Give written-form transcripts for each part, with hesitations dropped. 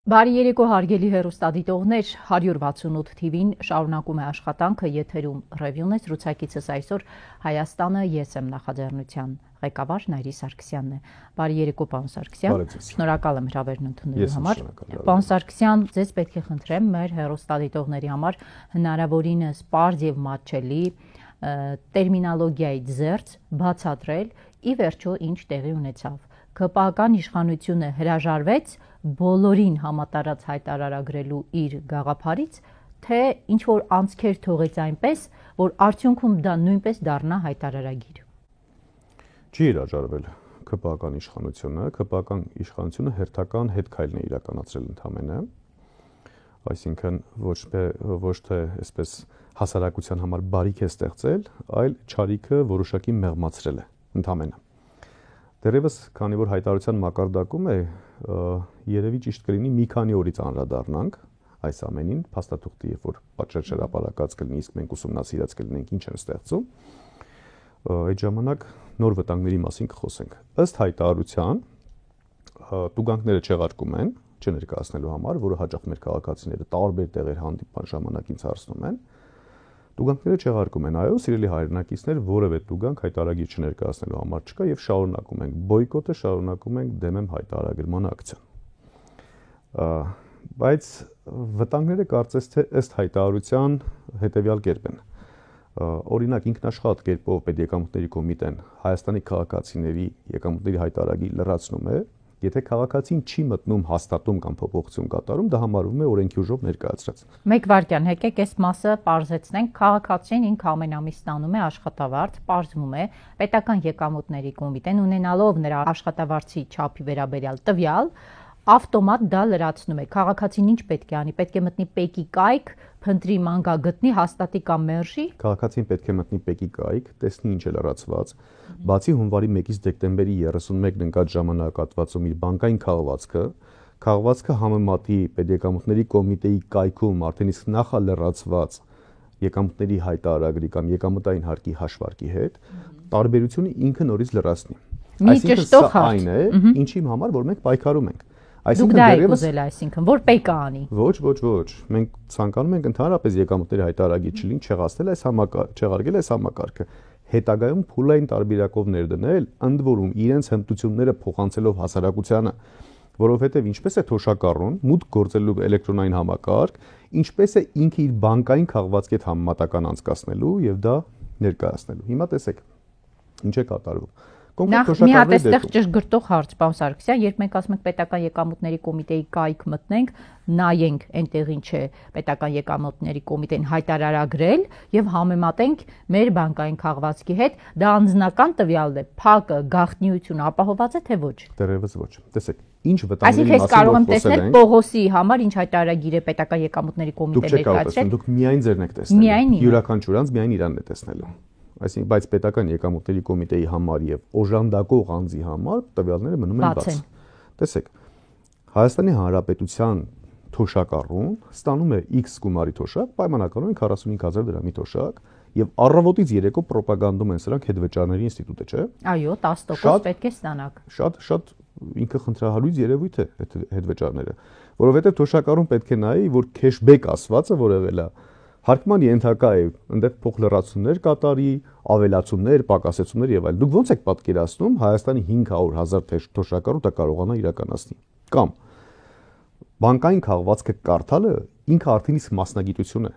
Բարի երեկո հարգելի հեռուստադիտողներ, 168 TV-ին շարունակում է աշխատանքը, եթերում ռևյուն է, զրուցակիցս այսօր Հայաստանը ես եմ նախաձեռնության ղեկավար Նայիրի Սարգսյանն է։ Բարի երեկո, պարոն Սարգսյան։ Շնորհակալ եմ հրավերն ընդունելու համար։ Պարոն Սարգսյան, ձեզ պետք է խնդրեմ մեր հեռուստադիտողների համար հնարավորինս պարզ եւ մատչելի տերմինոլոգիայի ձեռք բացատրել ի վերջո ինչ տեղի ունեցավ։ ԿՊԱ-ական իշխանությունը հրաժարվեց բոլորին համատարած հայտարարագրելու իր գաղափարից, թե ինչ որ անցքեր թողեց այնպես, որ արդյունքում դա նույնպես դառնա հայտարարագիր։ Չի հրաժարվել ԿՊԱ-ական իշխանությունը, ԿՊԱ-ական իշխանությունը հերթական հետքայլն է իրականացրել ընդամենը, այսինքն ոչ թե այսպես հասարակության համար բարիք է ստեղծել, այլ չարիքը որոշակի մեղմացրել է ընդամենը։ Դեռևս քանի որ հայտարարության մակարդակում է, երևի ճիշտ կլինի մի քանի օրից անդրադառնանք այս ամենին, փաստաթուղթի, երբ որ պատշաճ հրապարակած կլինի, իսկ մենք ուսումնասիրած կլինենք ինչ են ստեղծում, այդ ժամանակ նոր վտանգների մասին կխոսենք։ Ըստ հայտարարության տուգանքները չեղարկում են, չներկայացնելու համար, որը հաճախ մեր քաղաքացիները տարբեր տեղեր հանդիպան ժամանակ ինձ հարցնում են։ Տուգանքները չեղարկում են, այո, սիրելի հայրենակիցներ, որևէ տուգանք հայտարարագիր չներկայացնելու համար չկա եւ շարունակում ենք բոյկոտը, շարունակում ենք դեմ եմ հայտարարագրման ակցիան։ Բայց վտանգները կարծես թե ըստ հայտարարության հետեւյալ կերպ են։ Օրինակ ինքնաշխատ կերպով պետեկամուտների կոմիտեն Հայաստանի քաղաքացիների եկամուտների հայտարարագիր լրացնում է, եթե քաղաքացին չի մտնում հաստատում կամ փոփոխություն կատարում, դա համարվում է օրենքի ուժով ներկայացրած։ Մեկ վայրկյան, եկեք այս մասը պարզեցնենք, քաղաքացին ինքը ամեն ամիս ստանում է աշխատավարձ, պարզվում է, պետական եկամուտների կոմիտեն ունենալով նրա աշխատավարձի չափի վերաբերյալ տվյալ, ավտոմատ դա լրացնում է։ Քաղաքացին ինչ պետք է անի, պետք է մտնի պեկի կայք, փնտրի մանգա գտնի, հաստատի կամ մերժի։ Քաղաքացին պետք է մտնի պեկի կայք, տեսնի ինչ է լրացված, բացի հունվարի 1-ից դեկտեմբերի 31-ն ընկած ժամանակահատվածում իր բանկային քաղվածքը համեմատի պետեկամուտների կոմիտեի կայքում արդեն իսկ նախալրացված եկամուտների հայտարարագրի կամ եկամտային հարկի հաշվարկի հետ, տարբերությունը ինքը նորից լրացնի։ Այսինքն սա այն է, ինչի համար որ մենք պայքարում ենք։ Դուք դա եք ուզել, այսինքն, որ պեկը անի։ Ոչ, մենք ցանկանում ենք ընդհանրապես եկամուտների հայտարարագիր չլին չեղարկել այս համակարգը, հետագայում փուլային տարբերակով ներդնել, ընդ որում իրենց հմտությունները փոխանցելով հասարակությանը, որովհետև ինչպես է թոշակառուն մուտք գործելու էլեկտրոնային համակարգ, ինչպես է ինքը իր բանկային քաղվածքի հետ համեմատական անցկացնելու եւ դա ներկայացնելու։ Հիմա տեսեք, ինչ է կատարվում։ Նախ մի հատ այստեղ ճշգրտող հարց, պարոն Սարգսյան, երբ մենք ասում ենք պետական եկամուտների կոմիտեի կայք մտնենք, նայենք այնտեղ ինչ է պետական եկամուտների կոմիտեն հայտարարագրել եւ համեմատենք մեր բանկային քաղվածքի հետ, դա անձնական տվյալն է, փակը, գաղտնիությունը ապահովված է թե ոչ։ Դեռևս ոչ։ Տեսեք, ինչ վտանգների մասին կարող եմ տեսնել Պողոսի համար ինչ հայտարարագիր է պետական եկամուտների կոմիտեն ներկայացրել։ Դուք միայն ձերն եք տեսնել։ Յուրաքանչյուր անձ միայն իրանն է տեսնելու։ Այսինքն, բայց պետական եկամուտների կոմիտեի համար եւ օժանդակող անձի համար տվյալները մնում են բաց։ Տեսեք, Հայաստանի Հանրապետության թոշակառուն ստանում է X գումարի թոշակ, պայմանականորեն 45000 դրամի թոշակ եւ առավոտից երեկո ռոպագանդում են սրանք հետվճարների ինստիտուտը, չէ՞։ Այո, 10% պետք է ստանաք։ Շատ ինքը խնդրահարույց երևույթ է հետվճարները, որովհետեւ թոշակառուն պետք է նայի, որ քեշբեք ասվածը որ եղել է հարկման ենթակա է, այնտեղ փոխլրացումներ կատարի, ավելացումներ, պակասեցումներ եւ այլն։ Դուք ո՞նց եք պատկերացնում Հայաստանի 500,000 թոշակառու դա կարողանա իրականացնել։ Կամ բանկային քաղվածքը կարդալը ինքը արդեն իսկ մասնագիտություն է։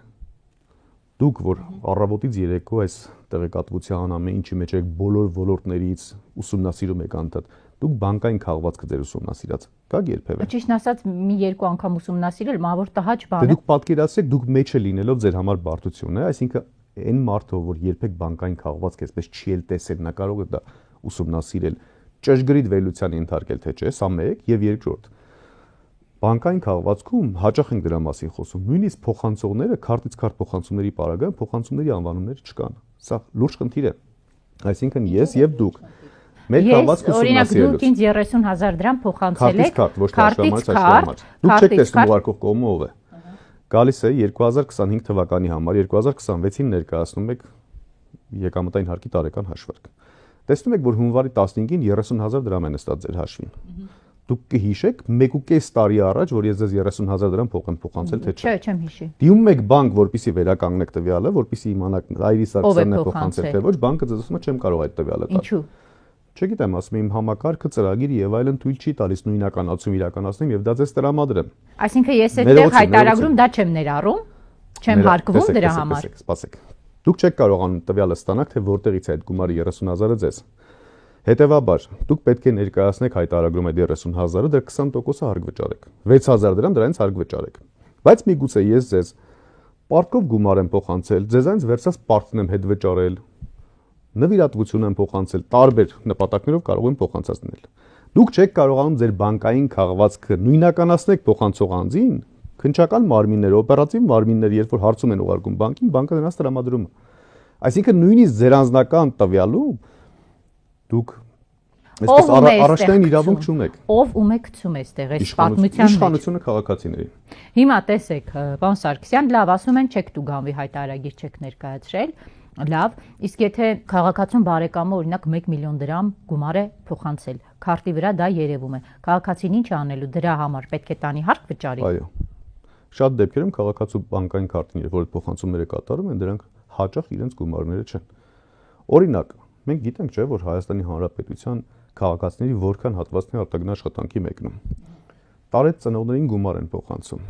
Դուք որ առավոտից երեկո այս տեղեկատվության ամեն ինչի մեջ եք բոլոր ոլորտներից ուսումնասիրում եք անդադ, դուք բանկային քաղվածքը ձեր ուսումնասիրած կաք երբևէ։ Ճիշտն ասած, մի երկու անգամ ուսումնասիրել, մավոր տհաճ բան է։ Դե դուք պատկերացրեք, դուք մեջը լինելով ձեր համար բարդություն է, այսինքն այն մարդը, որ երբեք բանկային քաղվածք այսպես չի էլ տեսել, նա կարող է դա ուսումնասիրել, ճշգրիտ վերլուծության ենթարկել, թե չէ, սա մեկ, եւ երկրորդ։ Բանկային քաղվածքում հաճախ ենք դրա մասին խոսում, նույնիսկ փոխանցողները քարտից քարտ փոխանցումների պարագայում փոխանցումների անվանումները չկան։ Սա լուրջ խնդիր է։ Այսինքն ես եւ դուք մեր քաղվածքը ուսումնասիրելուց։ Օրինակ դուք ինձ 30,000 դրամ փոխանցել եք քարտից քարտ, դուք չեք տեսնում ուղարկող կողմը ով է։ Գալիս է 2025 թվականի համար 2026-ին ներկայացնում եք եկամտային հարկի տարեկան հաշվարկ։ Տեսնում եք, որ հունվարի 15-ին 30,000 դրամ է նստած ձեր հաշվին։ Դուք կհիշեք 1.5 տարի առաջ, որ ես ձեզ 30,000 դրամ փող եմ փոխանցել, թե չէ։ Չեմ հիշի։ Դիմում եք բանկ, որպեսզի վերականգնեք տվյալը, որպեսզի իմանաք Այրի Սարգսյանն է փոխանցել, թե ոչ, բանկը ձեզ ասում է չեմ կարող այդ տվյալը տալ։ Ինչու։ Չգիտեմ, ասում եմ, իմ համակարգը, ծրագիր եւ այլն թույլ չի տալիս նույնականացում իրականացնեմ եւ դա ձեզ տրամադրեմ։ Այսինքն ես այդտեղ հայտարարում դա չեմ ներառում, չեմ հարկվում դրա համար։ Սպասեք։ Դուք չեք կարողանում տվյալը ստանաք, թե որտեղից է այդ գումարի 30,000-ը ձեզ։ Հետևաբար, դուք պետք է ներկայացնեք հայտարարում այդ 30,000-ը, դրա 20%-ը հարկ վճարեք։ 6,000 դրամ դրանից հարկ վճարեք։ Բայց միգուցե ես ձեզ պարտքով գումար եմ փոխանցել, ձեզանից վերցած պարտքն եմ հետ վճարել, նվիրատվություն եմ փոխանցել, տարբեր նպատակներով կարող եմ փոխանցած լինել։ Դուք չեք կարողանում ձեր բանկային քաղվածքը նույնականացնեք փոխանցող անձին, քննչական մարմինները, օպերատիվ մարմինները, երբ որ հարցում են ուղարկում բանկին, բանկը նրանց տրամադրում է։ Այսինքն նույնիսկ ձեր անձնական տվյալում դուք այսպես առաջնային իրավունք չունեք։ Ով ում է գցում այստեղ այս պատմության մեջ։ Իշխանությունը քաղաքացիների։ Հիմա տեսեք, պարոն Սարգսյան, լավ, ասում են չեք դու գանվի հայտարարագիր չեք ներկայացրել։ Լավ, իսկ եթե քաղաքացուն բարեկամը օրինակ 1 միլիոն դրամ գումար է փոխանցել, քարտի վրա դա երևում է։ Քաղաքացին ինչ անելու դրա համար պետք է տանի հարկ վճարի։ Այո։ Շատ դեպքերում քաղաքացու բանկային քարտները, որ փոխանցումները կատարում են, դրանք հաճախ իրենց գումարները չեն։ Օրինակ, մենք գիտենք, չէ, որ Հայաստանի Հանրապետության քաղաքացիների որքան հատվածների արտաքին աշխատանքի մեկնում։ Տարեց ծնողներին գումար են փոխանցում։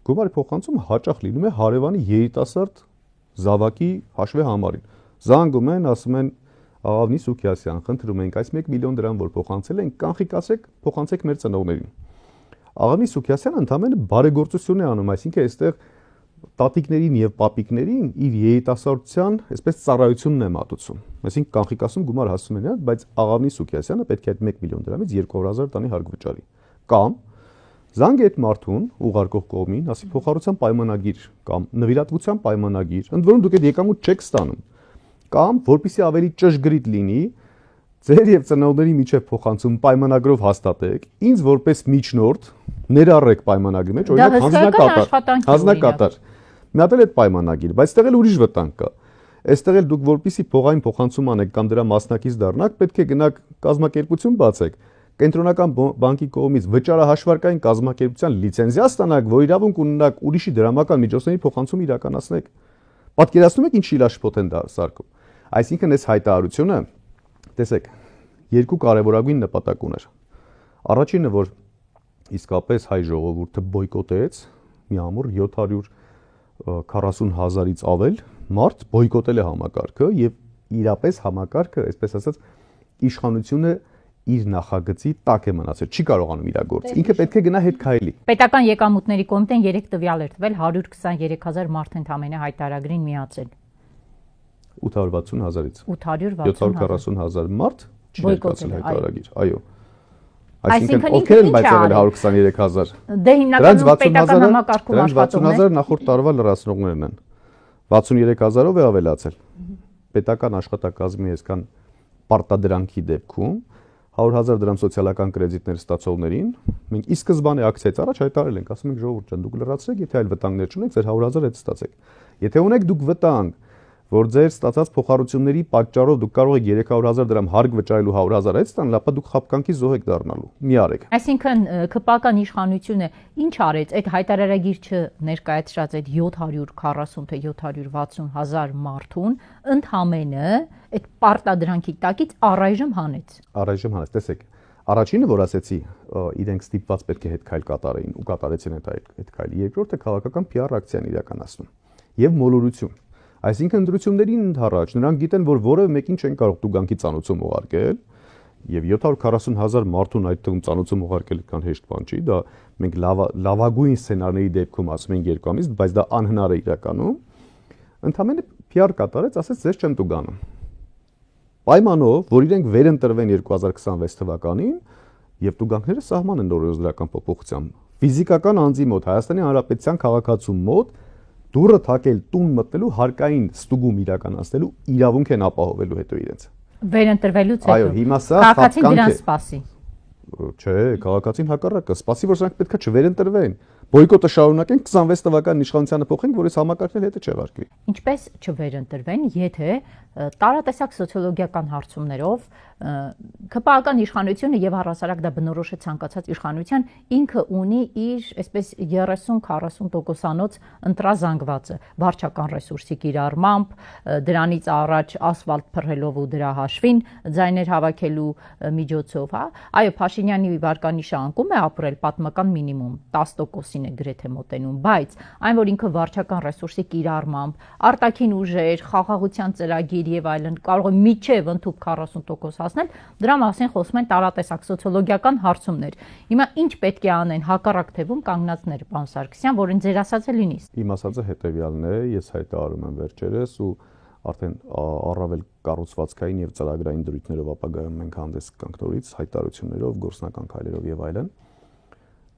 Գումարի փոխանցումը հաճախ լինում է հարևանի երիտասարդ զավակի հաշվի համարին։ Զանգում են, ասում են Աղավնի Սուքիասյան, խնդրում ենք այս 1 միլիոն դրամ որ փոխանցել են, կանխիկացրեք, փոխանցեք մեր ծնողներին։ Աղավնի Սուքիասյանը ընդհանրապես բարեգործություն է անում, այսինքն այստեղ տատիկներին եւ պապիկներին իր երիտասարդության այսպես ծառայությունն է մատուցում։ Այսինքն կանխիկացում գումար հասցում են նրան, բայց Աղավնի Սուքիասյանը պետք է այդ 1 միլիոն դրամից 200,000 տանի հարկ վճարի։ Կամ զանգի այդ մարդուն ուղարկող կողմին, ասի փոխառության պայմանագիր կամ նվիրատվության պայմանագիր, ընդ որում դուք այդ եկամուտ չեք ստանում։ Կամ որpիսի ավելի ճշգրիտ լինի, ձեր եւ ծնողների միջև փոխանցում պայմանագրով հաստատեք, ինձ որպես միջնորդ ներառեք պայմանագրի մեջ, օրինակ հանձնակատար։ Մի հատ էլ այդ պայմանագիր, բայց այստեղ էլ ուրիշ վտանգ կա։ Այստեղ էլ դուք որpիսի փողային փոխանցում անեք կամ դրա մասնակից դառնաք, պետք է գնաք կազմակերպություն բացեք։ Կենտրոնական բանկի կողմից վճարահաշվարկային կազմակերպության լիցենզիա ստանաք, որ իրավունք ունենաք ուրիշի դրամական միջոցների փոխանցում իրականացնեք։ Պատկերացնում եք ինչ շիլաշփոթ են դա սարքում։ Այսինքն այս հայտարարությունը, տեսեք, երկու կարևորագույն նպատակ ուներ։ Առաջինը, որ իսկապես հայ ժողովուրդը բոյկոտեց մի ամուր 740,000-ից ավել մարդ բոյկոտել է համակարգը եւ իրապես համակարգը, այսպես ասած, իշխանությունը իր նախագծի տակ է մնացել, չի կարողանում իրագործել։ Ինքը պետք է գնա հետ քայլի։ Պետական եկամուտների կոմիտեն 3 տվյալ էր տվել 123,000 մարդ ընդամենը հայտարարագրին միացել։ 860,000-ից 740,000 մարդ չի ներկայացել հայտարարագիր։ Այո։ Այսինքն ովքեր են բայցավել 123,000։ Դե հիմնականում պետական համակարգում աշխատողներ։ 60,000 նախորդ տարվա լրացնողներն են։ 63,000-ով է ավելացել։ Պետական աշխատակազմի այսքան պարտադրանքի դեպքում 100,000 դրամ սոցիալական կրեդիտներ ստացողներին մենք ի սկզբանե ակցիայից առաջ հայտարարել ենք, ասում ենք ժողովուրդ ջան, դուք լրացրեք, եթե այլ վտանգներ չունեք, ձեր 100,000 հետ ստացեք։ Եթե ունեք դուք վտանգ, որ ձեր ստացած փոխառությունների պատճառով դուք կարող եք 300,000 դրամ հարկ վճարելու 100,000 հետ ստանալ, ապա դուք խապկանքի զոհ եք դառնալու։ Մի արեք։ Այսինքն ԿՊԱ-կան իշխանությունը ինչ արեց այդ հայտարարագիր չներկայացրած այդ 740 թե 760,000 մարդուն ընդհանրապես այդ պարտադրանքի տակից առայժմ հանեց։ Առայժմ հանեց, տեսեք։ Առաջինը, որ ասեցի, իրենք ստիպված պետք է հետ քայլ կատարեին ու կատարեցին այդ քայլը։ Երկրորդը քաղաքական PR ակցիան իրականացնում եւ մոլորություն։ Այսինքն ընտրություններին ընդառաջ նրանք գիտեն, որ որևէ մեկին չեն կարող տուգանքի ծանուցում ուղարկել եւ 740,000 մարդուն այդ թվում ծանուցում ուղարկել կան հեշտ բան չի, դա մենք լավագույն սցենարների դեպքում ասում ենք 2 ամիս, բայց դա անհնար է իրականում։ Ընդհանրապես PR կատարեց, ասեց ձեզ չեմ տուգանում։ Պայմանով, որ իրենք վերընտրվեն 2026 թվականին եւ տուգանքները սահման են օրենսդրական փոփոխությամբ։ Ֆիզիկական անձի մոտ Հայաստանի Հանրապետության քաղաքացու մոտ դուրը թակել տուն մտնելու հարկային ստուգում իրականացնելու իրավունք են ապահովելու հետո իրենց։ Վերընտրվելուց հետո։ Այո, հիմա սա քաղաքացին դրան սպասի։ Չէ, քաղաքացին հակառակը, սպասի որ սրանք պետքա չվերընտրվեն։ Բոյկոտը շարունակենք 26 թվականին իշխանությանը փոխենք, որ այս համակարգն հետը չեղարկվի։ Ինչպես չվերընտրվեն, եթե տարատեսակ սոցիոլոգիական հարցումներով ԿՊԱ-ական իշխանությունը եւ առհասարակ դա բնորոշ է ցանկացած իշխանության ինքը ունի իր այսպես 30-40%-անոց ընտրազանգվածը վարչական ռեսուրսի կիրառմամբ, դրանից առաջ ասֆալտ փռելով ու դրա հաշվին ձայներ հավաքելու միջոցով, հա։ Այո, Փաշինյանի վարկանիշը անկում է ապրել պատմական մինիմում 10%-ին է գրեթե մոտենում, բայց այն որ ինքը վարչական ռեսուրսի կիրառմամբ, արտաքին ուժեր, խաղաղության ծրագիր եւ այլն կարող է միջև ընդհանուր 40% հասնել, դրա մասին խոսում են տարատեսակ սոցիոլոգիական հարցումներ։ Հիմա ինչ պետք է անեն հակառակ թևում կանգնածները, պարոն Սարգսյան, որին ձեր ասածը լինի։ Իմ ասածը հետեւյալն է, ես հայտարարում եմ վերջերս ու արդեն առավել կառուցվածքային եւ ծրագրային դրույթներով ապագայում մենք հանդես կգանք նորից հայտարարություններով, գործնական քայլերով եւ այլն։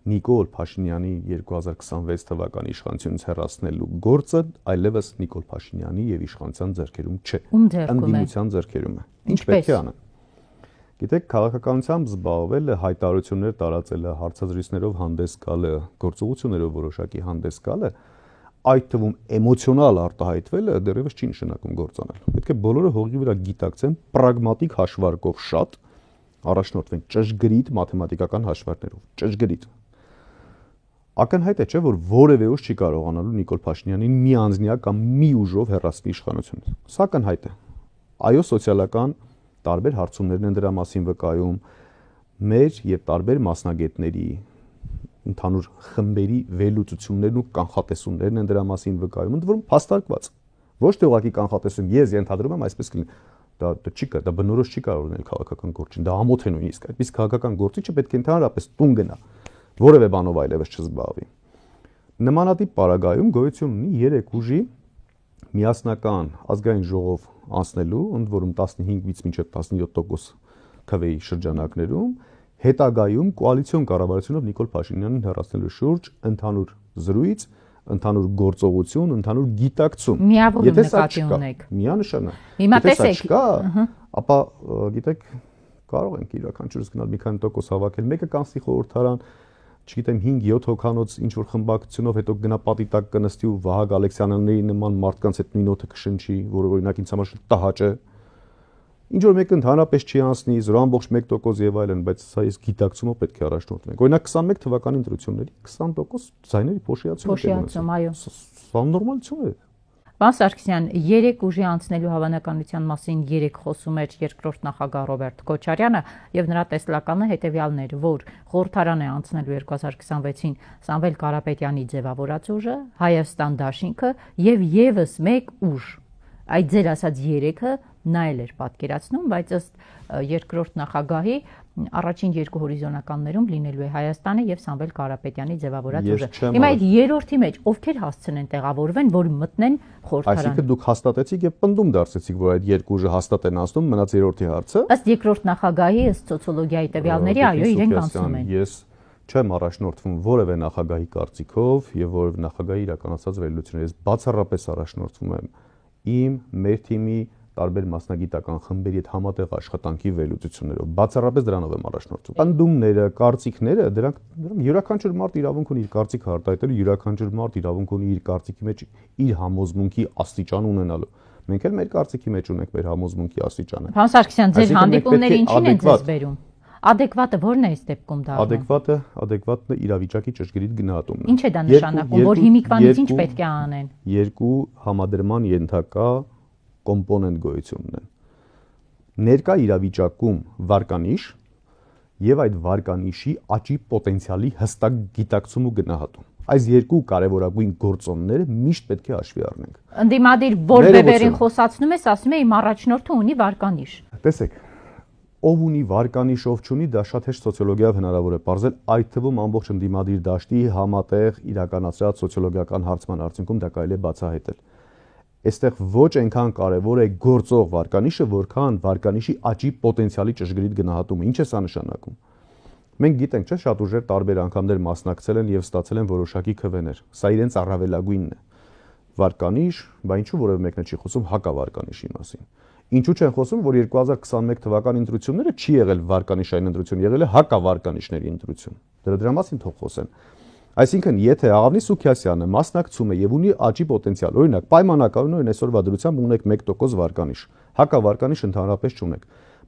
Նիկոլ Փաշինյանի 2026 թվականի իշխանությունից հեռացնելու գործը այլևս Նիկոլ Փաշինյանի եւ իշխանության ձեռքերում չէ։ Ընդդիմության ձեռքերում է։ Ինչ պետք է անեն։ Գիտեք, քաղաքականությամբ զբաղվելը, հայտարարություններ տարածելը, հարցազրույցներով հանդես գալը, գործողություններով որոշակի հանդես գալը, այդ թվում էմոցիոնալ արտահայտվելը դեռևս չի նշանակում գործանել։ Պետք է բոլորը հողի վրա գիտակցեն, պրագմատիկ հաշվարկով շատ առաջնորդվեն ճշգրիտ մաթեմատիկական հաշվարկներով, ճշգրիտ։ Ակնհայտ է, չէ, որ որևէ ուժ չի կարողանալու Նիկոլ Փաշինյանին մի անձնյակ կամ մի ուժով հեռացնել իշխանությունից։ Սա ակնհայտ է։ Այո, սոցիալական տարբեր հարցումներն են դրա մասին վկայում, մեր եւ տարբեր մասնագետների ընդհանուր խմբերի վերլուծություններն ու կանխատեսումներն են դրա մասին վկայում, ընդ որում փաստարկված։ Ոչ թե ուղղակի կանխատեսում, ես ենթադրում եմ այսպես կլինի։ Դա չի կա, դա բնորոշ չի կարող լինել քաղաքական գործին, դա ամոթ է նույնիսկ, այդպես քաղաքական գործիչը պետք է ընդհանրապես տուն գնա, որևէ բանով այլևս չզբաղվի։ Նմանատիպ պարագայում գոյություն ունի 3 ուժի միասնական ազգային ժողով անցնելու, ընդ որում 15-ից մինչև 17% քվեի շրջանակներում, հետագայում կոալիցիոն կառավարությունով Նիկոլ Փաշինյանին հեռացնելու շուրջ ընդհանուր զրույց, ընդհանուր գործողություն, ընդհանուր գիտակցում։ Եթե սա չկա, միանշանակ։ Հիմա տեսեք, ապա գիտեք, կարող ենք յուրաքանչյուրս գնալ մի քանի տոկոս հավաքել, մեկը կանցնի խորհրդարան, չգիտեմ 5-7 հոգանոց ինչ որ խմբակցությունով հետո գնա պատի տակ կնստի ու Վահագ Ալեքսանյանների նման մարդկանց հետ նույն օդը կշնչի, որը օրինակ ինձ համար տհաճ է։ Ինչ որ մեկը ընդհանրապես չի անցնի 0.1% եւ այլն, բայց սա իսկ գիտակցումով պետք է առաջնորդվենք։ Օրինակ 21 թվականի ընտրությունների 20% ձայների փոշիացում, այո։ Սա նորմալություն է։ Պարոն Սարգսյան, 3 ուժի անցնելու հավանականության մասին 3 խոսում էր երկրորդ նախագահ Ռոբերտ Քոչարյանը եւ նրա տեսլականը հետեւյալն էր, որ խորհրդարան է անցնելու 2026-ին Սամվել Կարապետյանի ձևավորած ուժը, Հայաստան դաշինքը եւ եւս մեկ ուժ։ Այդ ձեր ասած 3-ը նա էլ էր պատկերացնում, բայց ըստ երկրորդ նախագահի առաջին 2 հորիզոնականներում լինելու է Հայաստանը եւ Սամվել Կարապետյանի ձևավորած ուժը։ Հիմա այդ երրորդի մեջ ովքեր հասցնեն տեղավորվեն, որ մտնեն խորհրդարան։ Այսինքն դուք հաստատեցիք եւ պնդում դարձեցիք, որ այդ 2 ուժը հաստատ են անցնում, մնաց երրորդի հարցը։ Ըստ երկրորդ նախագահի, ըստ սոցիոլոգիայի տվյալների, այո, իրենք անցնում են։ Ես չեմ առաջնորդվում որևէ նախագահի կարծիքով եւ որևէ նախագահի իրականացած վերլուծություններով, ես բացառապես առաջնորդվում եմ իմ մեր թիմի տարբեր մասնագիտական խմբերի հետ համատեղ աշխատանքի վերլուծություններով, բացառապես դրանով եմ առաջնորդվում։ Պնդումները, կարծիքները, դրանք յուրաքանչյուր մարդ իրավունք ունի իր կարծիքը արտահայտելու, յուրաքանչյուր մարդ իրավունք ունի իր կարծիքի մեջ իր համոզմունքի աստիճան ունենալու։ Մենք էլ մեր կարծիքի մեջ ունենք մեր համոզմունքի աստիճանը։ Պարոն Սարգսյան, ձեր հանդիպումները ինչին են ձեզ բերում։ Adekvate ո՞րն է այս դեպքում դառնում։ Adekvate իրավիճակի ճշգրիտ գնահատումն է։ Ինչ է դա նշանակում, որ հիմիկվանից ինչ պետք է անեն։ Երկու համադրման ենթակա կոմպոնենտ գոյություն ունեն։ Ներկա իրավիճակում վարկանիշ եւ այդ վարկանիշի աճի պոտենցիալի հստակ գիտակցում ու գնահատում։ Այս երկու կարևորագույն գործոնները միշտ պետք է հաշվի առնենք։ Ընդդիմադիր որ բևերին խոսացնում ես, ասում է իմ առաջնորդը ունի վարկանիշ։ Տեսեք, ով ունի վարկանիշ, ով չունի, դա շատ հեշտ սոցիոլոգիայով հնարավոր է ողջել, այդ թվում ամբողջ ընդդիմադիր դաշտի համատեղ իրականացրած սոցիոլոգիական հարցման արդյունքում դա կարելի է բացահայտել։ Այստեղ ոչ այնքան կարևոր է գործող վարկանիշը, որքան վարկանիշի աճի պոտենցիալի ճշգրիտ գնահատումը։ Ինչ է սա նշանակում։ Մենք գիտենք, չէ՞, շատ ուժեր տարբեր անգամներ մասնակցել են եւ ստացել են որոշակի քվեներ։ Սա իրենց առավելագույնն է։ Վարկանիշ, բա ինչու որևէ մեկն չի խոսում հակավարկանիշի մասին։ Ինչու չեն խոսում, որ 2021 թվականի ընտրությունները չի եղել վարկանիշային ընտրություն, եղել է հակավարկանիշների ընտրություն։ Դրա մասին թող խոսեն։ Այսինքն, եթե Աղավնի Սուքիասյանը մասնակցում է եւ ունի աճի պոտենցիալ, օրինակ, պայմանականորեն այսօրվա դրությամբ ունեք 1% վարկանիշ, հակավարկանիշ ընդհանրապես չունեք,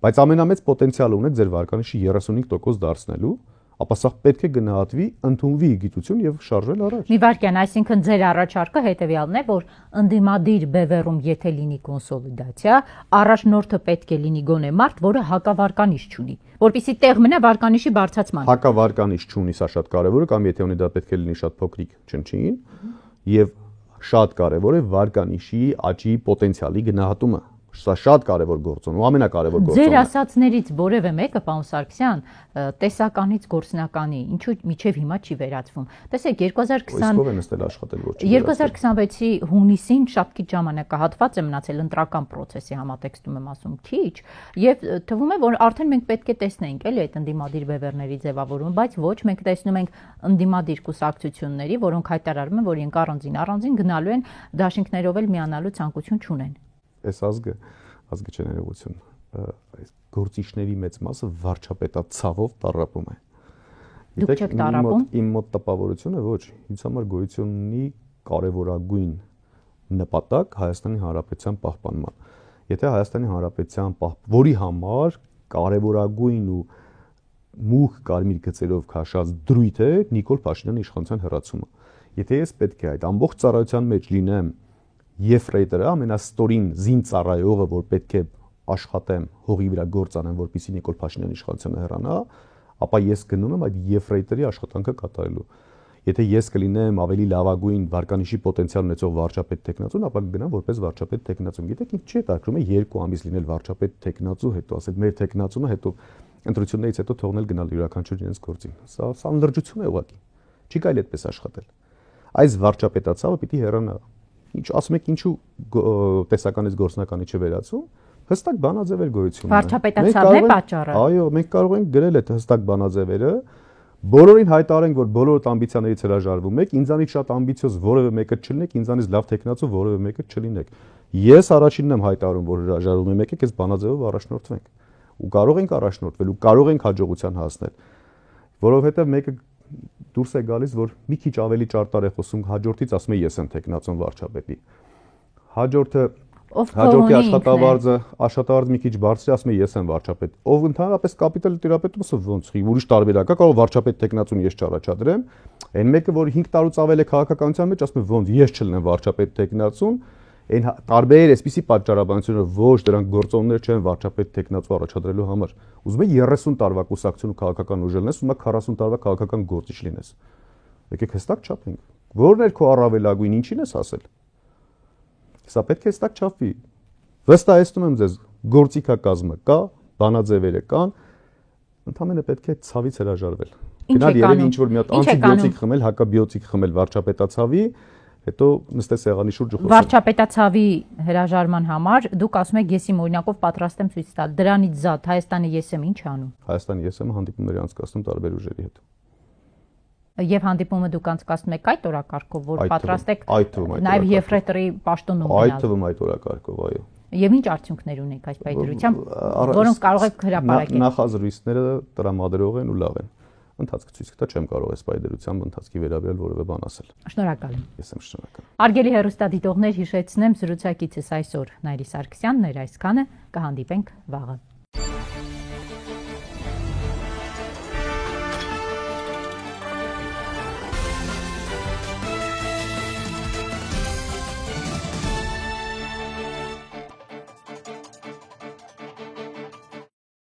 բայց ամենամեծ պոտենցիալը ունեք ձեր վարկանիշի 35% դարձնելու, ապա սա պետք է գնահատվի, ընդունվի գիտություն եւ շարժվել առաջ։ Մի վարքյան, այսինքն ձեր առաջարկը հետեւյալն է, որ ընդդիմադիր բևեռում եթե լինի կոնսոլիդացիա, առաջնորդը պետք է լինի գոնե մարդ, որը հակավարկանիշ չունի, որպեսզի տեղ մնա վարկանիշի բարձրացման։ Հակավարկանիշ չունի, սա շատ կարեւոր է, կամ եթե ունի դա պետք է լինի շատ փոքրիկ չնչին, եւ շատ կարեւոր է վարկանիշի աճի պոտենցիալի գնահատումը։ Սա շատ կարևոր գործոն ու ամենակարևոր գործոնն է։ Ձեր ասացներից որևէ մեկը, պարոն Սարգսյան, տեսականից գործնականի, ինչու միջև հիմա չի վերածվում։ Տեսեք, 2026-ի հունիսին շատ քիչ ժամանակահատված է մնացել ընտրական process-ի համատեքստում եմ ասում քիչ, եւ թվում է, որ արդեն մենք պետք է տեսնենք էլի այդ ընդդիմադիր բևեռների ձևավորումը, բայց ոչ, մենք տեսնում ենք ընդդիմադիր կուսակցությունների, որոնք հայտարարում են, որ իրենք առանձին գնալու են դաշինքներով էլ միանալու ցանկություն չունեն։ Այս ազգը չէ ներողություն, այս գործիչների մեծ մասը վարչապետացավով տառապում է։ Դուք չեք տառապում։ Իմ մոտ տպավորությունը ոչ, ինձ համար գոյություն ունի կարևորագույն նպատակ Հայաստանի Հանրապետության պահպանման։ Եթե Հայաստանի Հանրապետության որի համար կարևորագույն ու մուգ կարմիր գծերով քաշած դրույթ է Նիկոլ Փաշինյանի իշխանության հեռացումը։ Եթե ես պետք է այդ ամբողջ ծառայության մեջ լինեմ Եֆրեյտերը ամենաստորին զին ծառայողը, որ պետք է աշխատեմ, հողի վրա գործ անեմ, որպեսզի Նիկոլ Փաշինյանի իշխանությունը հեռանա, ապա ես գնում եմ այդ Եֆրեյտերի աշխատանքը կատարելու։ Եթե ես կլինեմ ավելի լավագույն վարկանիշի պոտենցիալ ունեցող վարչապետ տեխնացուն, ապա կգնամ որպես վարչապետ տեխնացուն։ Գիտեք, ինձ չի հետաքրքրում է 2 ամիս լինել վարչապետ տեխնացու, հետո ասել մեր տեխնացունը, հետո ընտրություններից հետո թողնել գնալ յուրաքանչյուր իրենց գործին։ Սա լրջություն է ուղղակի։ Չի կարելի այդպես աշխատել։ Այս վարչապետացավը պիտի հեռանա։ Ինչ ասում եք, ինչու տեսականից գործնականի չվերածում, հստակ բանաձևեր գոյություն ունեն։ Վարչապետացավն է պատճառը։ Այո, մենք կարող ենք գրել այդ հստակ բանաձևերը, բոլորին հայտարարենք, որ բոլորդ ամբիցիաներից հրաժարվում եք, ինձանից շատ ամբիցիոզ որևէ մեկը չլինեք, ինձանից լավ տեխնացու որևէ մեկը չլինեք։ Ես առաջինն եմ հայտարարում, որ հրաժարվում եմ, եկեք այս բանաձևով առաջնորդվենք։ Ու կարող ենք առաջնորդվել ու կարող ենք հաջողության հասնել, որովհետև մեկը դուրս է գալիս, որ մի քիչ ավելի ճարտար է խոսում, հաջորդից ասում է ես եմ տեխնացուն վարչապետի։ Հաջորդը հաջորդի աշխատավարձը մի քիչ բարձր է, ասում է ես եմ վարչապետ։ Ով ընդհանրապես կապիտալ տիրապետում ասում ոնց, ուրիշ տարբերակ կա, կարող վարչապետ տեխնացուն ես չառաջադրեմ։ Այն մեկը, որ 5 տարուց ավել է քաղաքականության մեջ, ասում է ոնց ես չլինեմ վարչապետ տեխնացուն, այն տարբեր էսպիսի պատճառաբանությունները ոչ դրանք գործոններ չեն վարչապետ տեխնացու առաջադրելու համար։ Ուզում է 30 տարվա կուսակցություն ու քաղաքական ուժ լինես, ուզում է 40 տարվա քաղաքական գործիչ լինես։ Եկեք հստակ չափենք։ Որն է քո առավելագույն, ինչին ես ասել։ Սա պետք է հստակ չափվի։ Վստահեցնում եմ ձեզ, գործիքակազմը կա, բանաձևերը կան, ընդհանրապես պետք է ցավից հրաժարվել։ Գնալ երևի ինչ որ մի հատ անտիբիոտիկ խմել, հակաբիոտիկ խմել վարչապետացավի, հետո նստել սեղանի շուրջ ու խոսել։ Վարչապետացավի հրաժարման համար դուք ասում եք ես իմ օրինակով պատրաստ եմ ցույց տալ։ Դրանից զատ Հայաստանի ԵՍ-ը ինչ է անում։ Հայաստանի ԵՍ-ը հանդիպումներ է անցկացնում տարբեր ուժերի հետ։ Եվ հանդիպումը դուք անցկացնում եք այդ օրակարգով, որ պատրաստ եք նաև նաև Եֆրեյտերի պաշտոնում գնալ։ Այդ թվում այդ օրակարգով, այո։ Եվ ինչ արդյունքներ ունեք այս պայծրությամբ, որոնք կարող եք հրապարակել։ Նախազրույցները տրամադրող են ու լավ են։ Ընթացքը ցույց կտա, չեմ կարող այս պայդերությամբ ընթացքի վերաբերյալ որևէ բան ասել։ Շնորհակալ եմ։ Ես եմ շնորհակալ։ Արգելի հեռուստադիտողներ, հիշեցնեմ զրուցակիցս այսօր Նայիրի Սարգսյանն էր, այսքանը, կհանդիպենք վաղը։